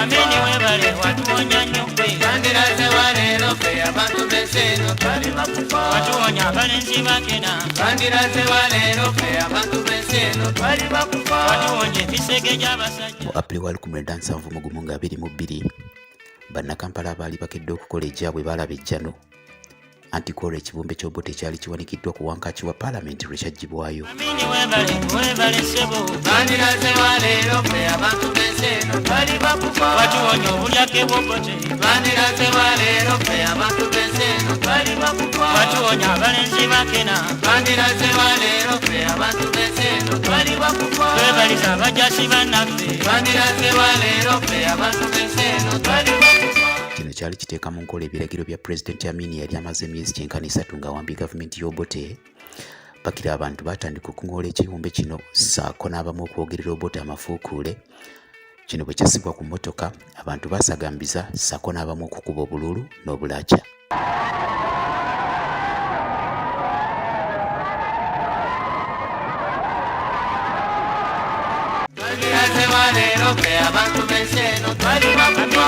Amini webale watuwonya nnyo gwe. Bandiraze waleero ffe abantu b'ensi eno twali bakufa. Watuwonya abalenzi bakena. Bandiraze waleero ffe abantu b'ensi eno twali bakufa. Watuwonye emisege gy'abasajja. Mu April 17/2022 bannakampala abaali bakedde okukola ejjaabwe baalaba ejjano anti-Kora ekibumbe ky'Obote kyali kiwanikiddwa ku wankaaki wa paalamenti lwe kyaggibwayo. Amini webale ssebo. Bandiraze waleero ffe abantu b'ensi eno twali bakufa. Watuwonya obulyake bw'Obote. Bandiraze waleero ffe abantu b'ensi eno twali bakufa. Watuwonya abalenzi bakena. Bandiraze waleero ffe abantu b'ensi eno twali bakufa. Twebaliza abajjaasi bannaffe. Bandiraze waleero ffe abantu b'ensi eno twali bakufa. Kino kyali kiteeka mu nkola ebiragiro bya Pulezidenti Amin yali amaze emyezi kyenkana 3 ng'awambye gavumenti y'Obote. Bakira abantu batandika okungoola ekibumbe kino ssaako n'abamu okwogerera Obote amafuukuule. Kino bwe kyasibwa ku mmotoka abantu baasagambiza ssaako n'abamu okukuba obululu n'obulaaca. Bandiraze waleero ffe abantu b'ensi eno twali bakufa.